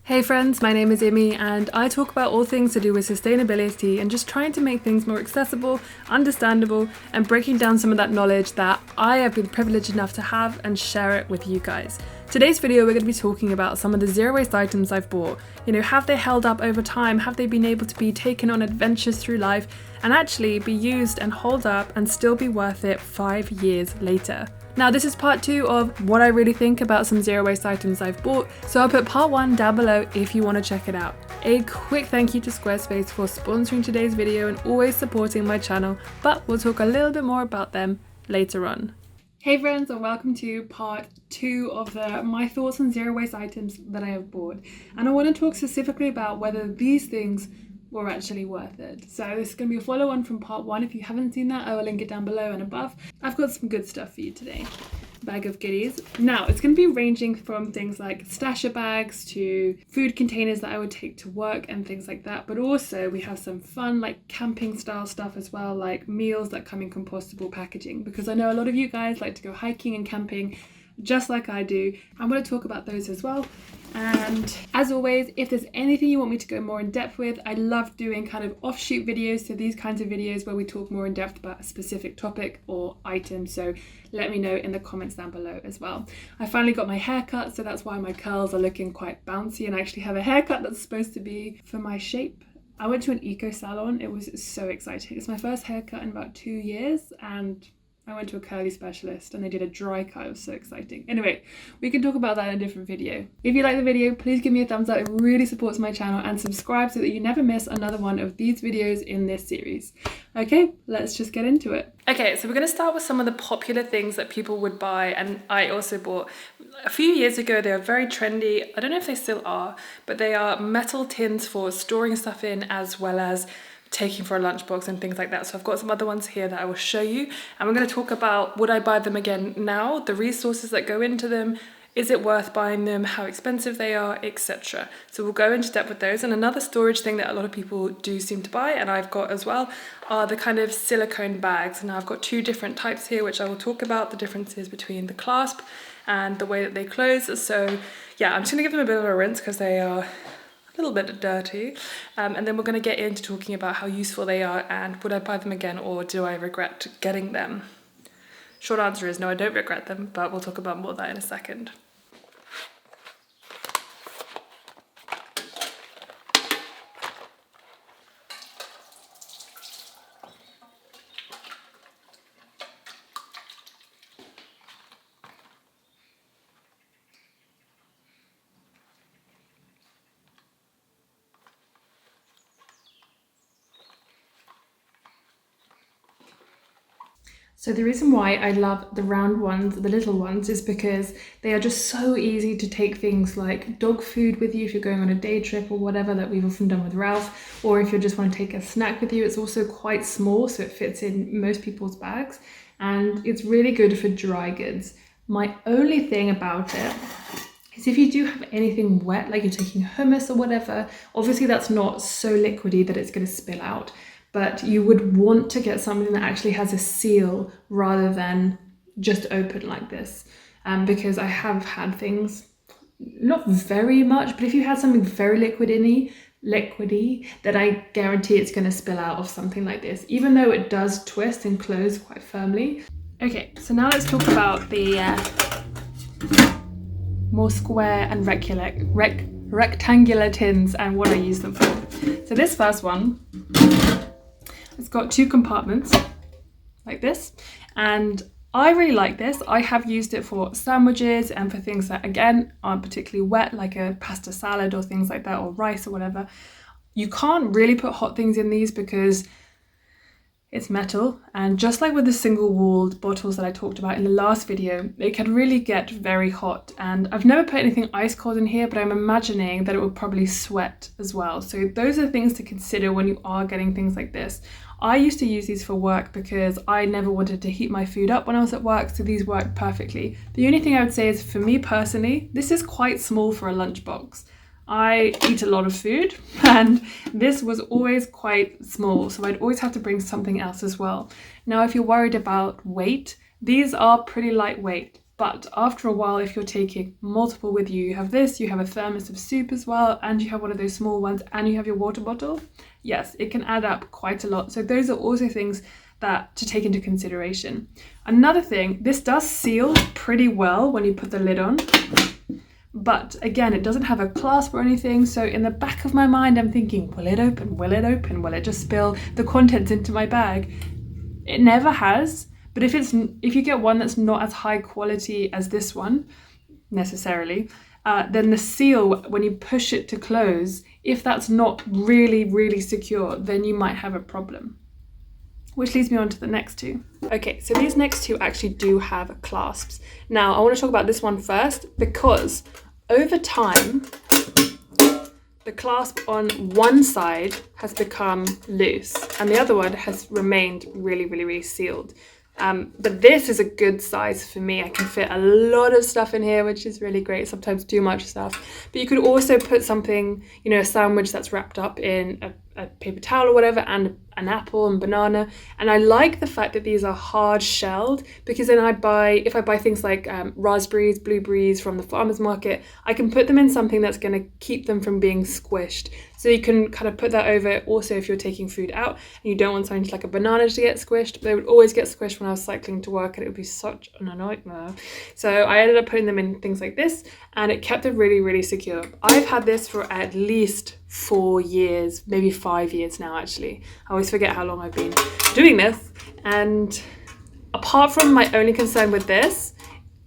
Hey friends, my name is Imi and I talk about all things to do with sustainability and just trying to make things more accessible, understandable, and breaking down some of that knowledge that I have been privileged enough to have and share it with you guys. Today's video we're going to be talking about some of the zero waste items I've bought. Have they held up over time? Have they been able to be taken on adventures through life and actually be used and hold up and still be worth it 5 years later? Now this is part 2 of what I really think about some zero waste items I've bought, so I'll put part 1 down below if you want to check it out. A quick thank you to Squarespace for sponsoring today's video and always supporting my channel, but we'll talk a little bit more about them later on. Hey friends, and welcome to part 2 of my thoughts on zero waste items that I have bought. And I want to talk specifically about whether these things were actually worth it. So this is going to be a follow-on from part 1. If you haven't seen that, I will link it down below and above. I've got some good stuff for you today. Bag of goodies. Now it's going to be ranging from things like stasher bags to food containers that I would take to work and things like that, but also we have some fun like camping style stuff as well, like meals that come in compostable packaging, because I know a lot of you guys like to go hiking and camping just like I do. I'm going to talk about those as well. And as always, if there's anything you want me to go more in depth with, I love doing kind of offshoot videos, so these kinds of videos where we talk more in depth about a specific topic or item, so let me know in the comments down below as well. I finally got my hair cut, so that's why my curls are looking quite bouncy, and I actually have a haircut that's supposed to be for my shape. I went to an eco salon. It was so exciting. It's my first haircut in about 2 years, and I went to a curly specialist and they did a dry cut. It was so exciting. Anyway, we can talk about that in a different video. If you like the video, please give me a thumbs up. It really supports my channel, and subscribe so that you never miss another one of these videos in this series. Okay, let's just get into it. Okay, so we're going to start with some of the popular things that people would buy, and I also bought a few years ago. They are very trendy. I don't know if they still are, but they are metal tins for storing stuff in, as well as taking for a lunchbox and things like that. So I've got some other ones here that I will show you, and we're going to talk about would I buy them again now, the resources that go into them, is it worth buying them, how expensive they are, etc. So we'll go into depth with those. And another storage thing that a lot of people do seem to buy, and I've got as well, are the kind of silicone bags. Now I've got 2 different types here, which I will talk about the differences between the clasp and the way that they close. So yeah, I'm just going to give them a bit of a rinse because they are a little bit dirty, and then we're going to get into talking about how useful they are and would I buy them again or do I regret getting them. Short answer is no, I don't regret them, but we'll talk about more of that in a second. So the reason why I love the round ones, the little ones, is because they are just so easy to take things like dog food with you if you're going on a day trip or whatever, that we've often done with Ralph, or if you just want to take a snack with you. It's also quite small, so it fits in most people's bags, and it's really good for dry goods. My only thing about it is if you do have anything wet, like you're taking hummus or whatever, obviously that's not so liquidy that it's going to spill out. But you would want to get something that actually has a seal rather than just open like this. Because I have had things, not very much, but if you had something very liquidy, then I guarantee it's going to spill out of something like this, even though it does twist and close quite firmly. Okay, so now let's talk about the more square and rectangular tins and what I use them for. So this first one, it's got 2 compartments like this, and I really like this. I have used it for sandwiches and for things that again aren't particularly wet, like a pasta salad or things like that, or rice or whatever. You can't really put hot things in these because it's metal, and just like with the single walled bottles that I talked about in the last video, it can really get very hot. And I've never put anything ice cold in here, but I'm imagining that it will probably sweat as well. So those are things to consider when you are getting things like this. I used to use these for work because I never wanted to heat my food up when I was at work, so these worked perfectly. The only thing I would say is, for me personally, this is quite small for a lunchbox. I eat a lot of food, and this was always quite small, so I'd always have to bring something else as well. Now, if you're worried about weight, these are pretty lightweight. But after a while, if you're taking multiple with you, you have this, you have a thermos of soup as well, and you have one of those small ones, and you have your water bottle, yes, it can add up quite a lot. So those are also things that to take into consideration. Another thing, this does seal pretty well when you put the lid on, but again, it doesn't have a clasp or anything. So in the back of my mind, I'm thinking, will it open? Will it open? Will it just spill the contents into my bag? It never has. But if you get one that's not as high quality as this one, necessarily, then the seal, when you push it to close, if that's not really, really secure, then you might have a problem. Which leads me on to the next two. Okay, so these next two actually do have clasps. Now, I want to talk about this one first because over time, the clasp on one side has become loose and the other one has remained really, really, really sealed. But this is a good size for me. I can fit a lot of stuff in here, which is really great, sometimes too much stuff. But you could also put something, a sandwich that's wrapped up in a paper towel or whatever, and an apple and banana. And I like the fact that these are hard shelled, because then if I buy things like raspberries, blueberries from the farmer's market, I can put them in something that's going to keep them from being squished. So you can kind of put that over also if you're taking food out and you don't want something like a banana to get squished. They would always get squished when I was cycling to work and it would be such a nightmare. So I ended up putting them in things like this and it kept them really, really secure. I've had this for at least 4 years, maybe 5 years now actually. I always forget how long I've been doing this, and apart from my only concern with this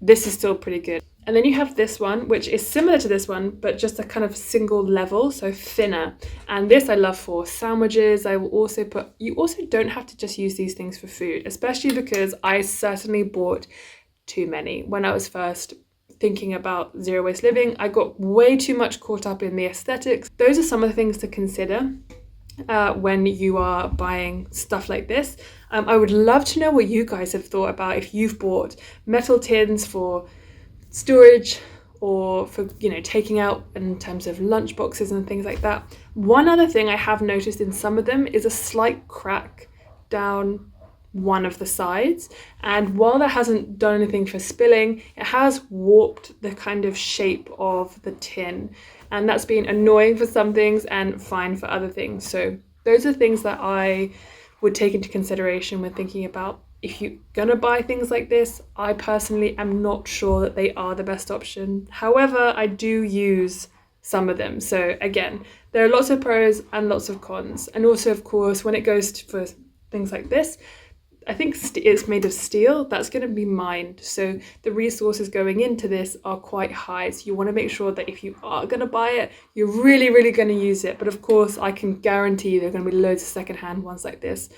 is still pretty good. And then you have this one, which is similar to this one, but just a kind of single level, so thinner. And this I love for sandwiches. I will also you also don't have to just use these things for food, especially because I certainly bought too many. When I was first thinking about zero waste living, I got way too much caught up in the aesthetics. Those are some of the things to consider when you are buying stuff like this. I would love to know what you guys have thought about if you've bought metal tins for storage or for taking out in terms of lunch boxes and things like that. One other thing I have noticed in some of them is a slight crack down one of the sides, and while that hasn't done anything for spilling, it has warped the kind of shape of the tin, and that's been annoying for some things and fine for other things. So those are things that I would take into consideration when thinking about if you're gonna buy things like this. I personally am not sure that they are the best option. However, I do use some of them. So again, there are lots of pros and lots of cons. And also, of course, when it goes for things like this, I think it's made of steel. That's going to be mined. So the resources going into this are quite high. So you want to make sure that if you are going to buy it, you're really, really going to use it. But of course, I can guarantee there are going to be loads of secondhand ones like this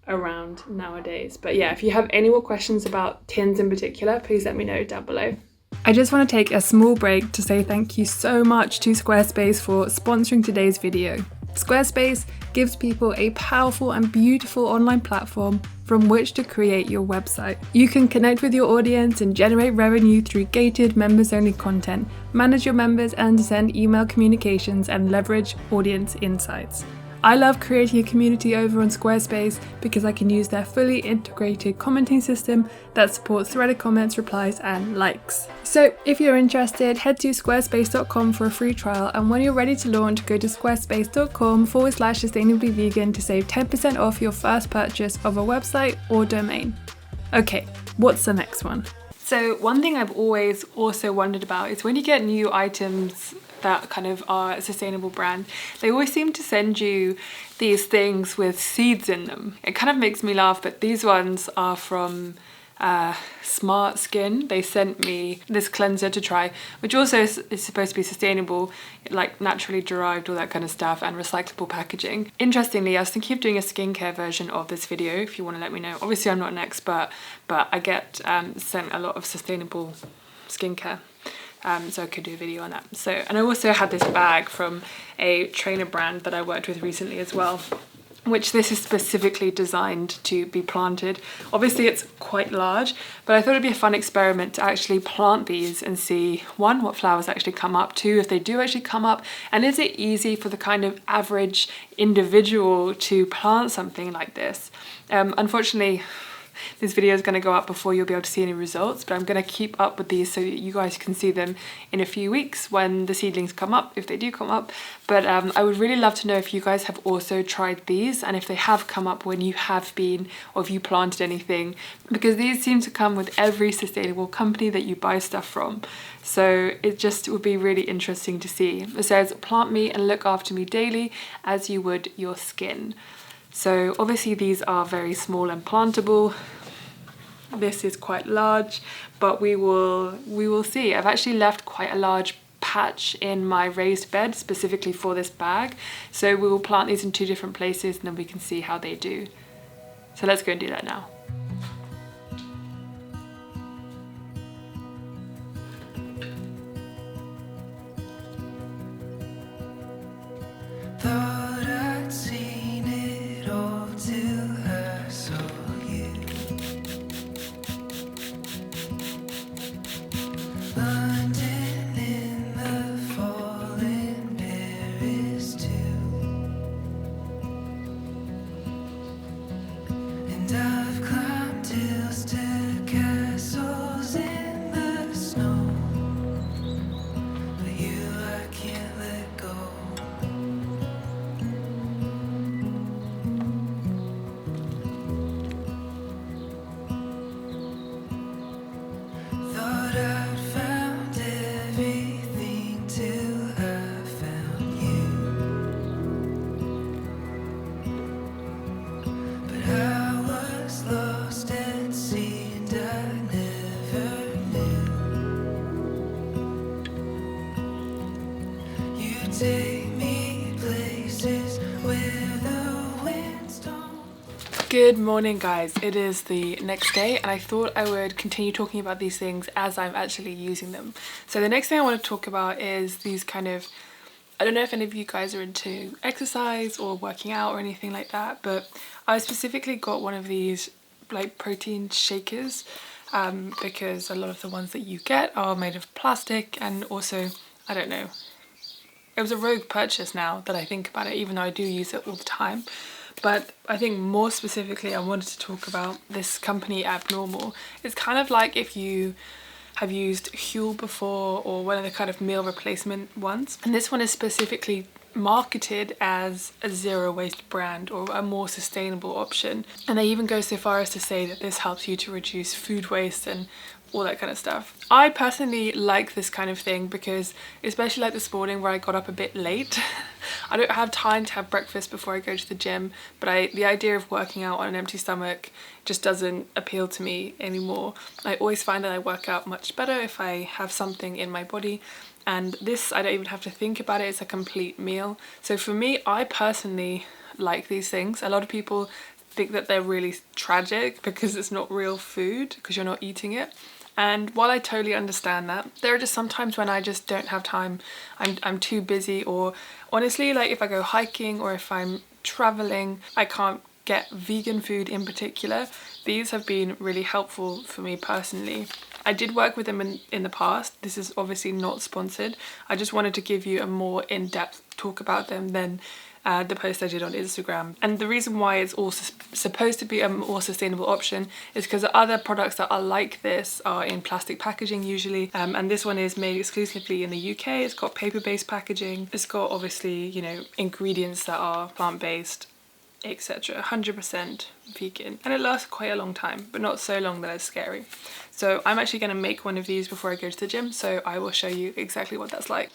around nowadays. But yeah, if you have any more questions about tins in particular, please let me know down below. I just want to take a small break to say thank you so much to Squarespace for sponsoring today's video. Squarespace gives people a powerful and beautiful online platform from which to create your website. You can connect with your audience and generate revenue through gated members-only content, manage your members and send email communications, and leverage audience insights. I love creating a community over on Squarespace because I can use their fully integrated commenting system that supports threaded comments, replies, and likes. So if you're interested, head to squarespace.com for a free trial, and when you're ready to launch, go to squarespace.com/sustainablyvegan to save 10% off your first purchase of a website or domain. Okay, what's the next one? So one thing I've always also wondered about is when you get new items that kind of are a sustainable brand, they always seem to send you these things with seeds in them. It kind of makes me laugh, but these ones are from Smart Skin. They sent me this cleanser to try, which also is supposed to be sustainable, like naturally derived, all that kind of stuff, and recyclable packaging. Interestingly, I was thinking of doing a skincare version of this video, if you want to let me know. Obviously I'm not an expert, but I get sent a lot of sustainable skincare. So I could do a video on that. So, and I also had this bag from a trainer brand that I worked with recently as well, which this is specifically designed to be planted. Obviously it's quite large, but I thought it'd be a fun experiment to actually plant these and see, one, what flowers actually come up, two, if they do actually come up, and is it easy for the kind of average individual to plant something like this? Unfortunately, this video is going to go up before you'll be able to see any results, but I'm going to keep up with these so that you guys can see them in a few weeks when the seedlings come up, if they do come up. But I would really love to know if you guys have also tried these, and if they have come up when you have been, or if you planted anything, because these seem to come with every sustainable company that you buy stuff from. So it just would be really interesting to see. It says, plant me and look after me daily as you would your skin. So obviously these are very small and plantable. This is quite large, but we will see. I've actually left quite a large patch in my raised bed specifically for this bag. So we will plant these in 2 different places and then we can see how they do. So let's go and do that now. Good morning guys, it is the next day and I thought I would continue talking about these things as I'm actually using them. So the next thing I want to talk about is these kind of, I don't know if any of you guys are into exercise or working out or anything like that, but I specifically got one of these like protein shakers because a lot of the ones that you get are made of plastic, and also, I don't know, it was a rogue purchase now that I think about it, even though I do use it all the time. But I think more specifically I wanted to talk about this company Abnormal. It's kind of like if you have used Huel before, or one of the kind of meal replacement ones. And this one is specifically marketed as a zero waste brand or a more sustainable option. And they even go so far as to say that this helps you to reduce food waste and all that kind of stuff. I personally like this kind of thing because, especially like this morning where I got up a bit late, I don't have time to have breakfast before I go to the gym, but the idea of working out on an empty stomach just doesn't appeal to me anymore. I always find that I work out much better if I have something in my body, and this, I don't even have to think about it, it's a complete meal. So for me, I personally like these things. A lot of people think that they're really tragic because it's not real food, because you're not eating it. And while I totally understand that, there are just some times when I just don't have time. I'm too busy, or honestly, like if I go hiking or if I'm traveling, I can't get vegan food in particular. These have been really helpful for me personally. I did work with them in the past. This is obviously not sponsored. I just wanted to give you a more in-depth talk about them than the post I did on Instagram. And the reason why it's also supposed to be a more sustainable option is because the other products that are like this are in plastic packaging usually, and this one is made exclusively in the UK. It's got paper-based packaging. It's got obviously, you know, ingredients that are plant-based, etc. 100% vegan, and it lasts quite a long time, but not so long that it's scary. So I'm actually going to make one of these before I go to the gym, so I will show you exactly what that's like.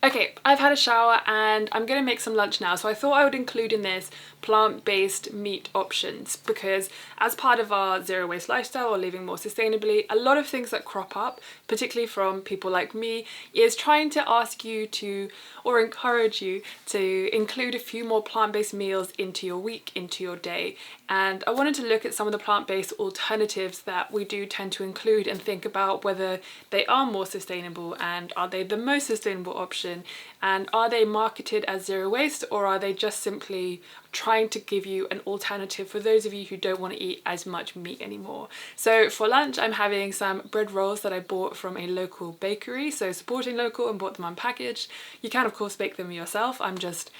Okay, I've had a shower and I'm gonna make some lunch now, so I thought I would include in this plant-based meat options because as part of our zero waste lifestyle or living more sustainably, a lot of things that crop up, particularly from people like me, is trying to ask you to, or encourage you to include a few more plant-based meals into your week, into your day. And I wanted to look at some of the plant-based alternatives that we do tend to include and think about whether they are more sustainable and are they the most sustainable option, and are they marketed as zero waste, or are they just simply trying to give you an alternative for those of you who don't want to eat as much meat anymore. So for lunch I'm having some bread rolls that I bought from a local bakery, so supporting local, and bought them unpackaged. You can of course bake them yourself. I'm just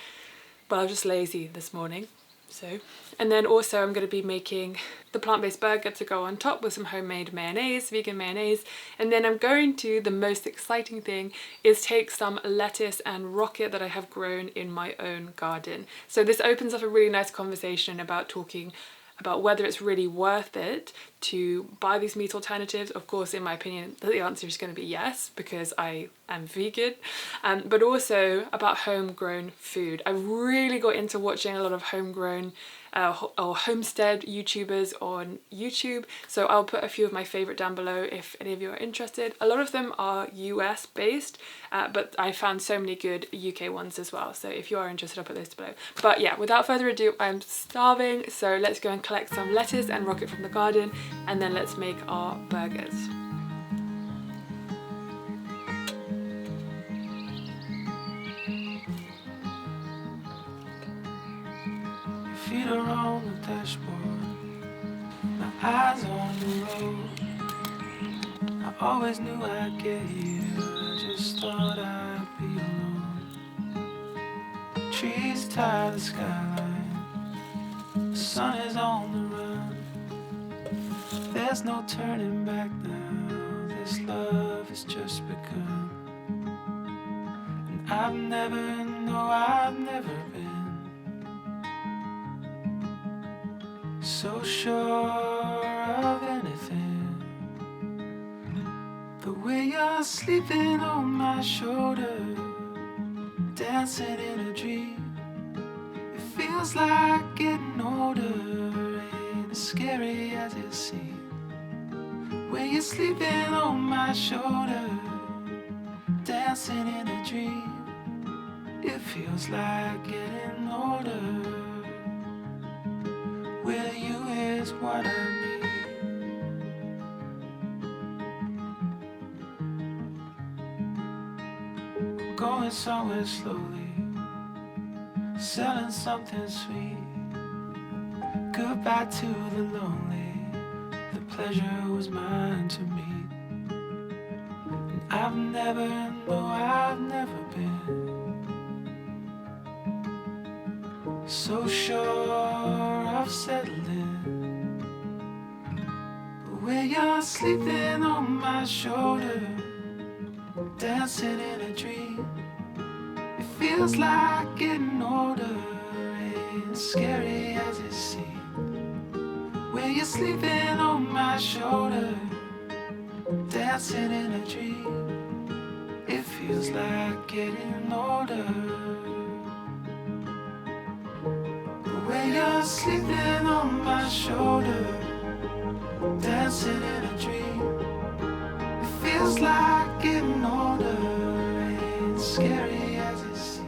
lazy this morning. So, and then also I'm going to be making the plant-based burger to go on top with some homemade mayonnaise, vegan mayonnaise, and then I'm going to, the most exciting thing is take some lettuce and rocket that I have grown in my own garden. So this opens up a really nice conversation about talking about whether it's really worth it to buy these meat alternatives. Of course, in my opinion, the answer is going to be yes, because I am vegan, but also about homegrown food. I really got into watching a lot of homegrown or homestead YouTubers on YouTube, so I'll put a few of my favourite down below if any of you are interested. A lot of them are US based, but I found so many good UK ones as well, so if you are interested I'll put those below. But yeah, without further ado, I'm starving, so let's go and collect some lettuce and rocket from the garden, and then let's make our burgers. Feet are on the dashboard, my eyes on the road. I always knew I'd get here, I just thought I'd be alone. Trees tie the skyline, the sun is on the run. There's no turning back now, this love has just begun. And I've never been so sure of anything. The way you're sleeping on my shoulder, dancing in a dream. It feels like getting older, ain't as scary as it seems. When you're sleeping on my shoulder, dancing in a dream. It feels like getting older. With you is what I need. Going somewhere slowly, selling something sweet. Goodbye to the lonely, the pleasure was mine to meet. And I've never been so sure of settling. But when you're sleeping on my shoulder, dancing in a dream, it feels like getting older, ain't as scary as it seems. When you're sleeping on my shoulder, dancing in a dream, it feels like getting older. When you're sleeping on my shoulder, dancing in a dream, it feels like getting older, ain't scary as it seems.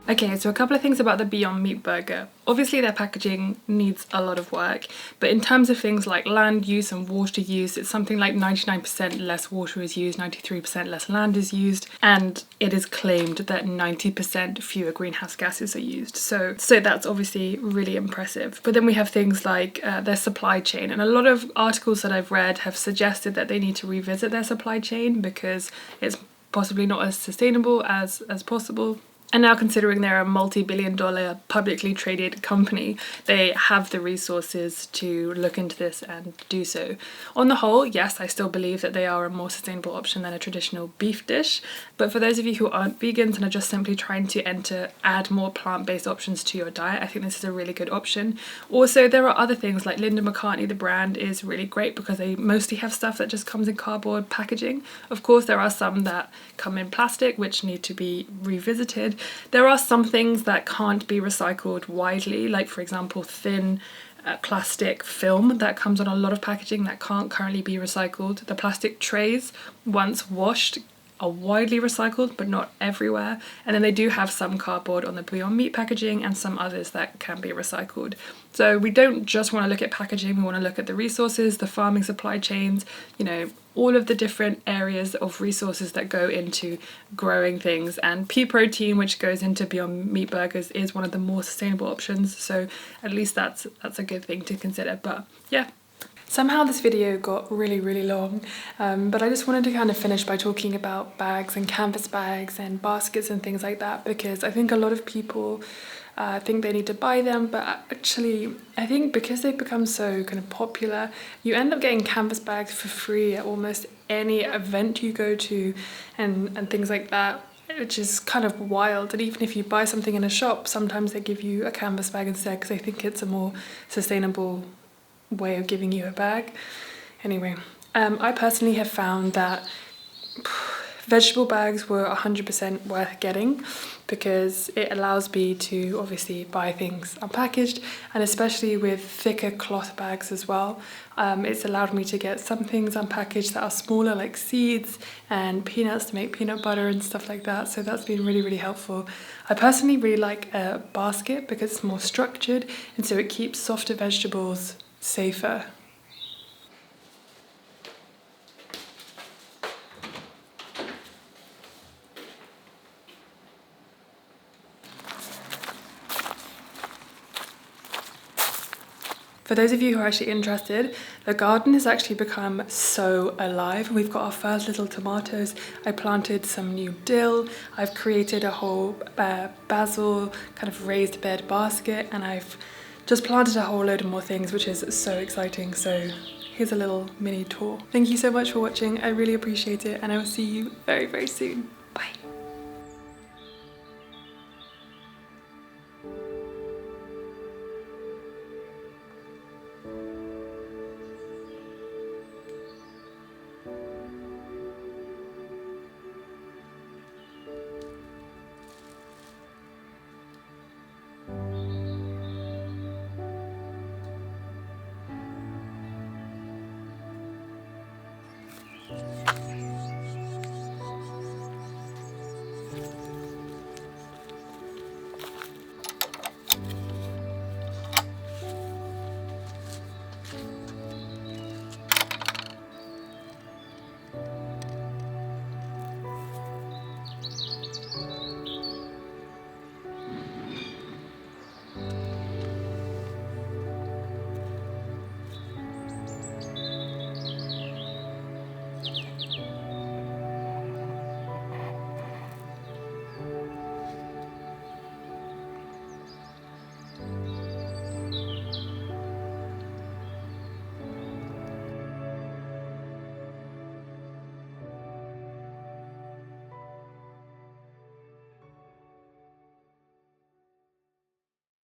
Okay, so a couple of things about the Beyond Meat burger. Obviously their packaging needs a lot of work, but in terms of things like land use and water use, it's something like 99% less water is used, 93% less land is used, and it is claimed that 90% fewer greenhouse gases are used. So that's obviously really impressive. But then we have things like their supply chain, and a lot of articles that I've read have suggested that they need to revisit their supply chain because it's possibly not as sustainable as possible. And now, considering they're a multi-billion-dollar publicly traded company, they have the resources to look into this and do so. On the whole, yes, I still believe that they are a more sustainable option than a traditional beef dish. But for those of you who aren't vegans and are just simply trying to add more plant-based options to your diet, I think this is a really good option. Also, there are other things like Linda McCartney, the brand, is really great because they mostly have stuff that just comes in cardboard packaging. Of course, there are some that come in plastic, which need to be revisited. There are some things that can't be recycled widely, like for example thin plastic film that comes on a lot of packaging that can't currently be recycled. The plastic trays, once washed, are widely recycled, but not everywhere. And then they do have some cardboard on the Beyond Meat packaging and some others that can be recycled. So we don't just want to look at packaging, we want to look at the resources, the farming supply chains, all of the different areas of resources that go into growing things. And pea protein, which goes into Beyond Meat burgers, is one of the more sustainable options. So at least that's a good thing to consider. But yeah. Somehow this video got really long, but I just wanted to kind of finish by talking about bags and canvas bags and baskets and things like that, because I think a lot of people think they need to buy them, but actually I think because they've become so kind of popular, you end up getting canvas bags for free at almost any event you go to and things like that, which is kind of wild. And even if you buy something in a shop, sometimes they give you a canvas bag instead because they think it's a more sustainable way of giving you a bag. Anyway, I personally have found that vegetable bags were 100% worth getting because it allows me to obviously buy things unpackaged, and especially with thicker cloth bags as well. It's allowed me to get some things unpackaged that are smaller, like seeds and peanuts to make peanut butter and stuff like that. So that's been really helpful. I personally really like a basket because it's more structured, and so it keeps softer vegetables safer. For those of you who are actually interested, the garden has actually become so alive. We've got our first little tomatoes. I planted some new dill. I've created a whole basil kind of raised bed basket, and I've just planted a whole load of more things, which is so exciting. So here's a little mini tour. Thank you so much for watching. I really appreciate it, and I will see you very soon. Bye.